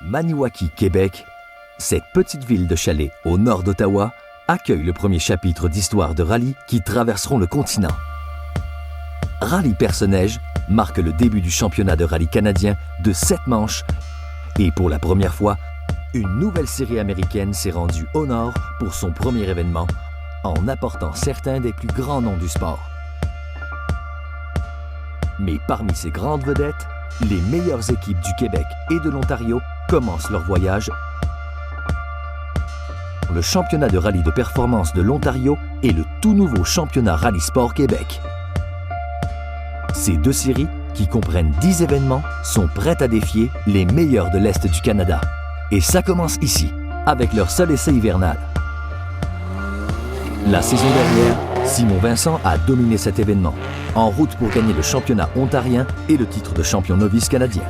Maniwaki, Québec, cette petite ville de chalet au nord d'Ottawa, accueille le premier chapitre d'histoire de rallye qui traverseront le continent. Rallye Perce-Neige marque le début du championnat de rallye canadien de 7 manches et pour la première fois, une nouvelle série américaine s'est rendue au nord pour son premier événement en apportant certains des plus grands noms du sport. Mais parmi ces grandes vedettes, les meilleures équipes du Québec et de l'Ontario commencent leur voyage. Le championnat de rallye de performance de l'Ontario et le tout nouveau championnat Rallye Sport Québec. Ces deux séries, qui comprennent 10 événements, sont prêtes à défier les meilleurs de l'Est du Canada. Et ça commence ici, avec leur seul essai hivernal. La saison dernière, Simon Vincent a dominé cet événement, en route pour gagner le championnat ontarien et le titre de champion novice canadien.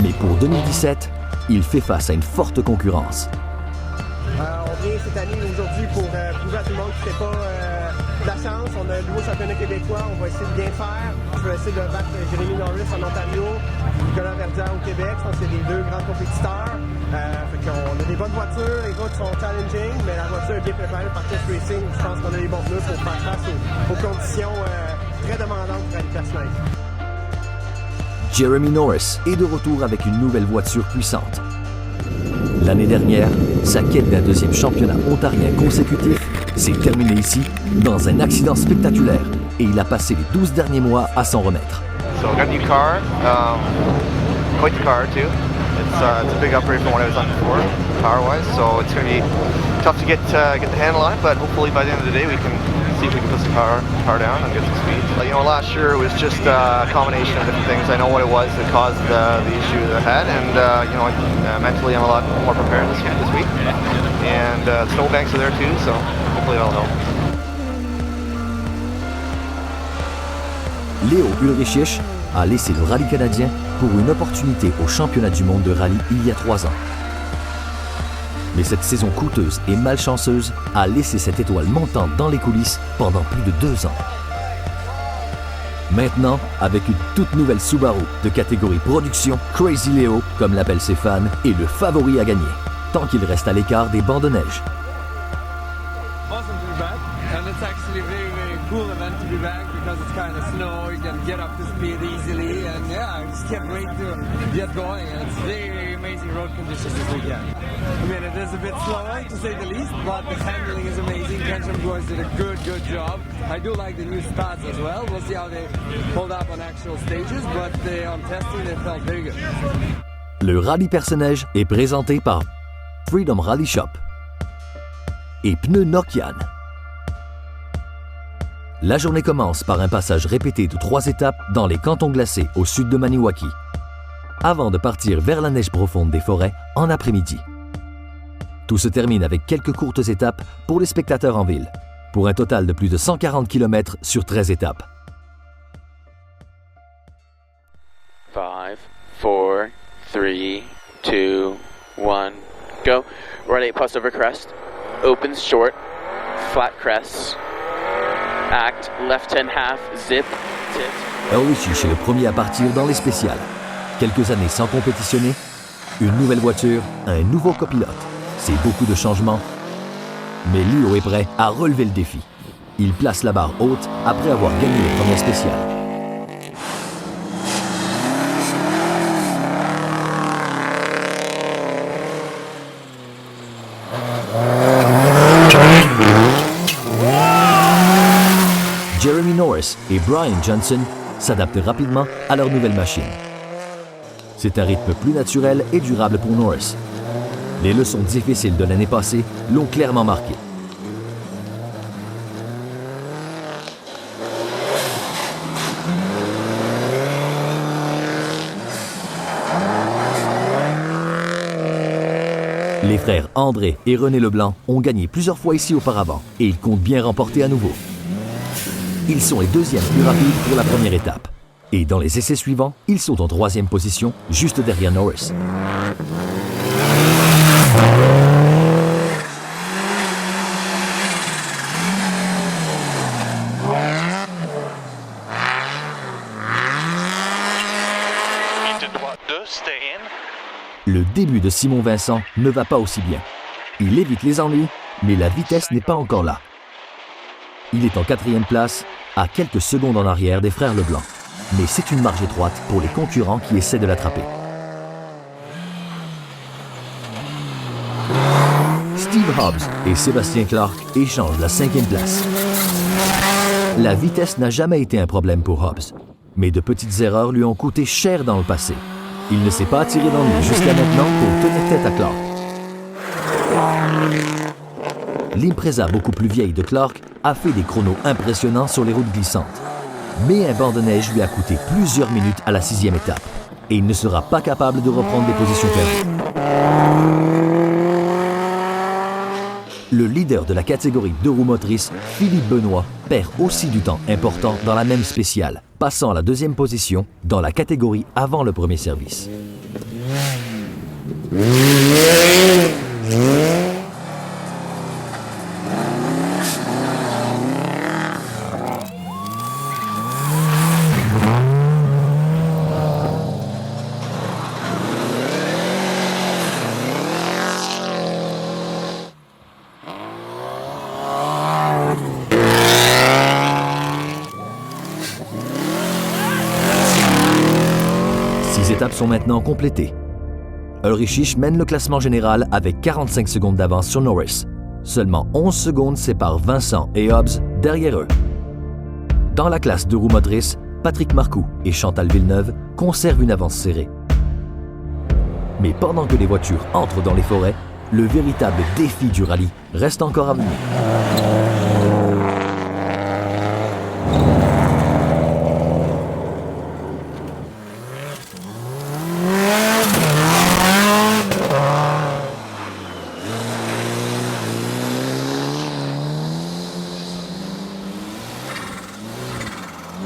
Mais pour 2017, il fait face à une forte concurrence. On vient cette année aujourd'hui pour prouver à tout le monde qu'il ne fait pas de la chance. On a le nouveau championnat québécois, on va essayer de bien faire. Je vais essayer de battre Jérémy Norris en Ontario, Nicolas Verdun au Québec. Je pense que c'est les deux grands compétiteurs. On a des bonnes voitures, les routes sont challenging, mais la voiture est bien préparée par Test Racing. Je pense qu'on a les bons pneus pour faire face aux conditions très demandantes pour Rallye Perce-Neige. Jeremy Norris est de retour avec une nouvelle voiture puissante. L'année dernière, sa quête d'un deuxième championnat ontarien consécutif s'est terminée ici dans un accident spectaculaire et il a passé les 12 derniers mois à s'en remettre. So I got a new car, quite the car too. It's a big upgrade from what I was on before, power-wise. So it's going to be tough to get the handle on it, but hopefully by the end of the day we can see if we can put some power down and get some speed. Last year it was just a combination of different things. I know what it was that caused the issue that I had, and mentally I'm a lot more prepared this week. And the snowbanks are there too, so hopefully that'll help. Léo Ulrichich a laissé le rallye canadien pour une opportunité au championnat du monde de rallye il y a 3 ans. Mais cette saison coûteuse et malchanceuse a laissé cette étoile montante dans les coulisses pendant plus de 2 ans. Maintenant, avec une toute nouvelle Subaru de catégorie production, Crazy Léo, comme l'appellent ses fans, est le favori à gagner, tant qu'il reste à l'écart des bancs de neige. Awesome to be back, and it's actually a very, very cool event to be back because it's kind of snow, you can get up to speed easily, and yeah, I just can't wait to get going, and it's very, very amazing road conditions this weekend. I mean, it is a bit slower to say the least, but the handling is amazing. Kensham boys did a good job. I do like the new stats as well. We'll see how they hold up on actual stages, but on testing they felt very good. Le Rallye Perce-Neige est présenté par Freedom Rally Shop et Pneus Nokian. La journée commence par un passage répété de 3 étapes dans les cantons glacés au sud de Maniwaki, avant de partir vers la neige profonde des forêts en après-midi. Tout se termine avec quelques courtes étapes pour les spectateurs en ville, pour un total de plus de 140 km sur 13 étapes. 5, 4, 3, 2, 1, go. Right 8 plus over crest. Opens short. Flat crests. Act, left 10 half, zip, tit. Ulrichich est le premier à partir dans les spéciales. Quelques années sans compétitionner, une nouvelle voiture, un nouveau copilote. C'est beaucoup de changements, mais Léo est prêt à relever le défi. Il place la barre haute après avoir gagné les premières spéciales. Jeremy Norris et Brian Johnson s'adaptent rapidement à leur nouvelle machine. C'est un rythme plus naturel et durable pour Norris. Les leçons difficiles de l'année passée l'ont clairement marqué. Les frères André et René Leblanc ont gagné plusieurs fois ici auparavant et ils comptent bien remporter à nouveau. Ils sont les deuxièmes plus rapides pour la première étape. Et dans les essais suivants, ils sont en 3e position, juste derrière Norris. Droite 2. Le début de Simon Vincent ne va pas aussi bien. Il évite les ennuis, mais la vitesse n'est pas encore là. Il est en 4e place, à quelques secondes en arrière des frères Leblanc. Mais c'est une marge étroite pour les concurrents qui essaient de l'attraper. Steve Hobbs et Sébastien Clark échangent la 5e place. La vitesse n'a jamais été un problème pour Hobbs, mais de petites erreurs lui ont coûté cher dans le passé. Il ne s'est pas attiré d'ennui jusqu'à maintenant pour tenir tête à Clark. L'Impreza beaucoup plus vieille de Clark a fait des chronos impressionnants sur les routes glissantes. Mais un banc de neige lui a coûté plusieurs minutes à la 6e étape et il ne sera pas capable de reprendre les positions perdues. Le leader de la catégorie 2 roues motrices, Philippe Benoît, perd aussi du temps important dans la même spéciale, passant à la 2e position dans la catégorie avant le premier service. Étapes sont maintenant complétées. Ulrich mène le classement général avec 45 secondes d'avance sur Norris. Seulement 11 secondes séparent Vincent et Hobbs derrière eux. Dans la classe 2 roues motrices, Patrick Marcoux et Chantal Villeneuve conservent une avance serrée. Mais pendant que les voitures entrent dans les forêts, le véritable défi du rallye reste encore à venir.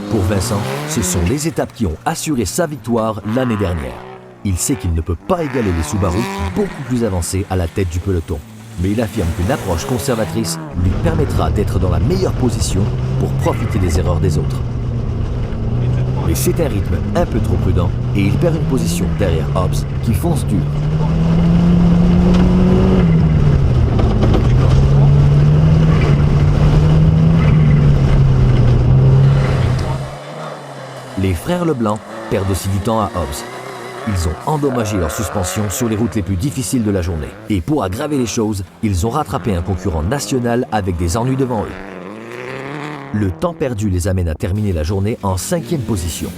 Pour Vincent, ce sont les étapes qui ont assuré sa victoire l'année dernière. Il sait qu'il ne peut pas égaler les Subaru beaucoup plus avancés à la tête du peloton. Mais il affirme qu'une approche conservatrice lui permettra d'être dans la meilleure position pour profiter des erreurs des autres. Mais c'est un rythme un peu trop prudent et il perd une position derrière Hobbs qui fonce dur. Les frères Leblanc perdent aussi du temps à Hobbs. Ils ont endommagé leur suspension sur les routes les plus difficiles de la journée. Et pour aggraver les choses, ils ont rattrapé un concurrent national avec des ennuis devant eux. Le temps perdu les amène à terminer la journée en 5e position.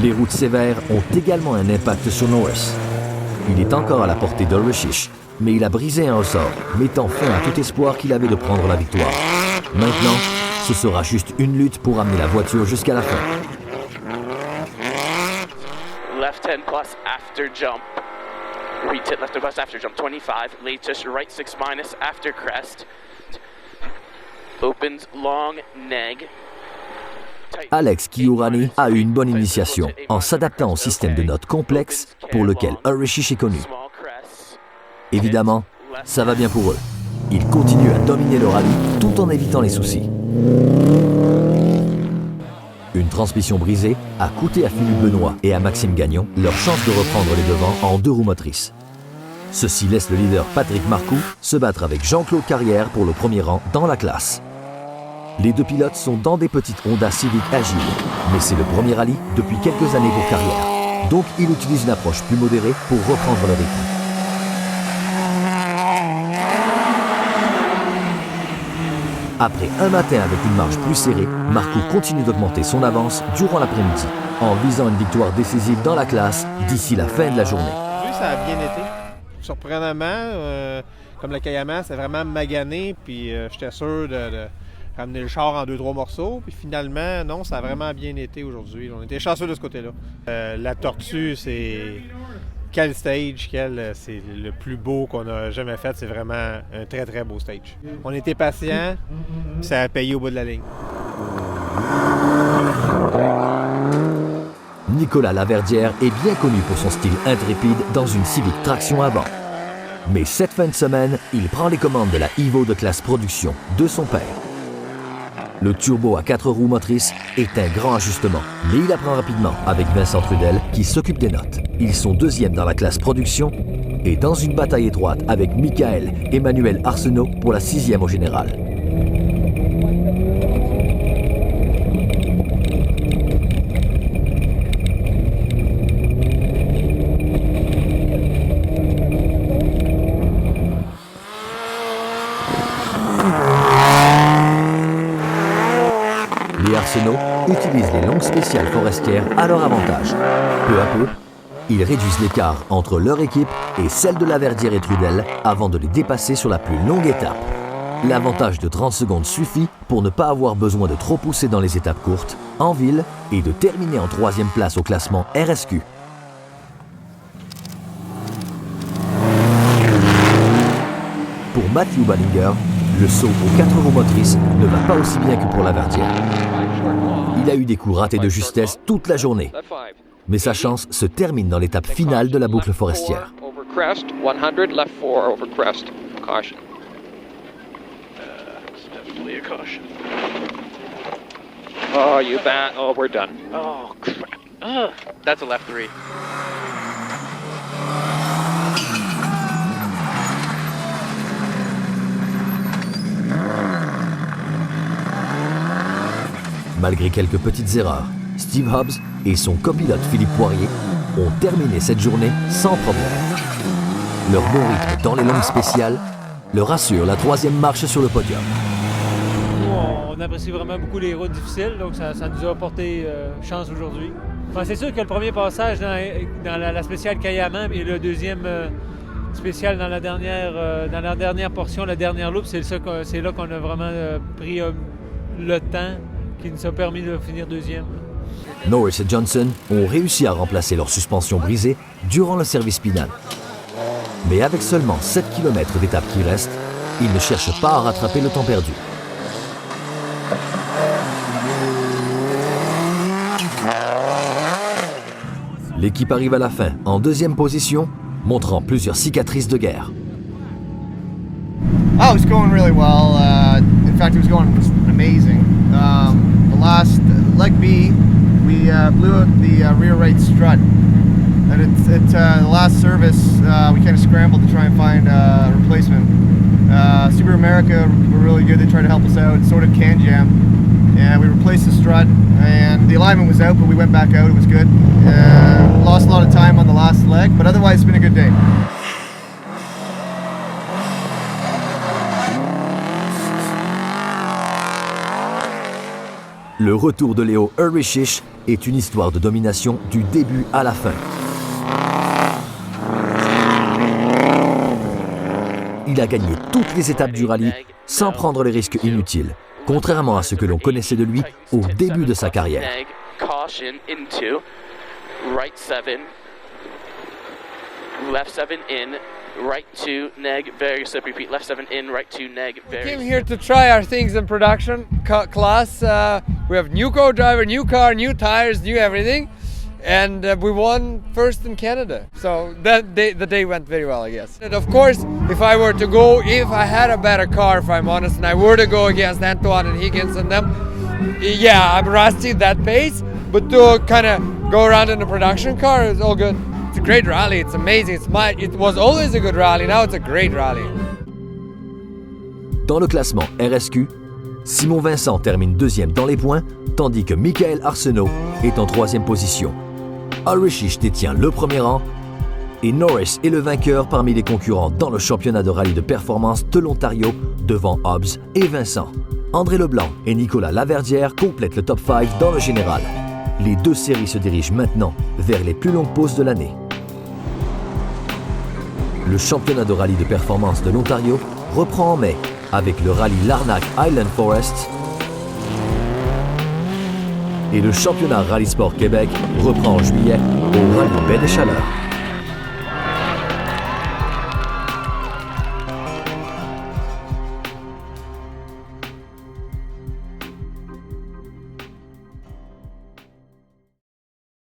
Les routes sévères ont également un impact sur Norris. Il est encore à la portée d'Ulrich, mais il a brisé un ressort, mettant fin à tout espoir qu'il avait de prendre la victoire. Maintenant, ce sera juste une lutte pour amener la voiture jusqu'à la fin. Left 10 plus after jump. Retit left 10 plus after jump. 25. Latest right 6 minus after crest. Opens long neg. Alex Kiurani a eu une bonne initiation en s'adaptant au système de notes complexe pour lequel Ulrich est connu. Évidemment, ça va bien pour eux. Ils continuent à dominer le rallye tout en évitant les soucis. Une transmission brisée a coûté à Philippe Benoît et à Maxime Gagnon leur chance de reprendre les devants en 2 roues motrices. Ceci laisse le leader Patrick Marcoux se battre avec Jean-Claude Carrière pour le premier rang dans la classe. Les 2 pilotes sont dans des petites Honda Civic agiles, mais c'est le premier rallye depuis quelques années pour Carrière. Donc il utilise une approche plus modérée pour reprendre le rythme. Après un matin avec une marge plus serrée, Marcoux continue d'augmenter son avance durant l'après-midi, en visant une victoire décisive dans la classe d'ici la fin de la journée. Oui, ça a bien été. Surprenamment, comme le Kayama, c'est vraiment magané, puis j'étais sûr de ramener le char en 2-3 morceaux, puis finalement, non, ça a vraiment bien été aujourd'hui. On était chanceux de ce côté-là. La Tortue, c'est... Quel stage, c'est le plus beau qu'on a jamais fait. C'est vraiment un très, très beau stage. On était patients, ça a payé au bout de la ligne. Nicolas Laverdière est bien connu pour son style intrépide dans une Civic traction avant. Mais cette fin de semaine, il prend les commandes de la Evo de classe production de son père. Le turbo à 4 roues motrices est un grand ajustement, mais il apprend rapidement avec Vincent Trudel qui s'occupe des notes. Ils sont deuxièmes dans la classe production et dans une bataille étroite avec Michael Emmanuel Arsenault pour la 6e au général. Les Arsenault utilisent les longues spéciales forestières à leur avantage. Peu à peu, ils réduisent l'écart entre leur équipe et celle de Laverdière et Trudel avant de les dépasser sur la plus longue étape. L'avantage de 30 secondes suffit pour ne pas avoir besoin de trop pousser dans les étapes courtes, en ville, et de terminer en 3e place au classement RSQ. Pour Matthew Ballinger, le saut aux 4 roues motrices ne va pas aussi bien que pour Laverdière. Il a eu des coups ratés de justesse toute la journée. Mais sa chance se termine dans l'étape finale de la boucle forestière. Oh, you bat. Oh, we're done. Oh, crap. That's a left 3. Malgré quelques petites erreurs, Steve Hobbs et son copilote Philippe Poirier ont terminé cette journée sans problème. Leur bon rythme dans les longues spéciales leur assure la 3e marche sur le podium. Nous, on apprécie vraiment beaucoup les routes difficiles, donc ça nous a apporté chance aujourd'hui. Enfin, c'est sûr que le premier passage dans la spéciale Cayamam et le deuxième spécial dans la dernière portion, la dernière loupe, c'est là qu'on a vraiment pris le temps qui nous a permis de finir deuxième. Norris et Johnson ont réussi à remplacer leur suspension brisée durant le service final. Mais avec seulement 7 km d'étape qui restent, ils ne cherchent pas à rattraper le temps perdu. L'équipe arrive à la fin en 2e position, montrant plusieurs cicatrices de guerre. Oh, it was going really well. In fact, it was going amazing. The last leg B, we blew out the rear right strut, and the last service we kind of scrambled to try and find a replacement. Subaru America were really good. They tried to help us out. So did CanJam. And we replaced the strut, and the alignment was out, but we went back out. It was good. Lost a lot of time on the last leg, but otherwise it's been a good day. Le retour de Leo Ulrich est une histoire de domination du début à la fin. Il a gagné toutes les étapes du rallye sans prendre les risques inutiles, contrairement à ce que l'on connaissait de lui au début de sa carrière. Caution into right 7, left 7 in, right 2, neg, very slip, repeat, left 7 in, right 2, neg, very We came here to try our things in production class. We have new co-driver, new car, new tires, new everything. And we won first in Canada. So the day went very well, I guess. And of course, if I had a better car, if I'm honest, and I were to go against Antoine and Higgins and them, yeah, I'm rusty at that pace. But to kind of go around in a production car, it's all good. It's a great rally. It's amazing. It was always a good rally. Now it's a great rally. Dans le classement RSQ, Simon Vincent termine 2e dans les points, tandis que Michael Arsenault est en 3e position. Ulrich détient le premier rang et Norris est le vainqueur parmi les concurrents dans le championnat de rallye de performance de l'Ontario devant Hobbs et Vincent. André Leblanc et Nicolas Laverdière complètent le top 5 dans le général. Les deux séries se dirigent maintenant vers les plus longues pauses de l'année. Le championnat de rallye de performance de l'Ontario reprend en mai avec le rallye Larnac Highland Forest et le championnat Rallye Sport Québec reprend en juillet au rallye Baie des Chaleurs.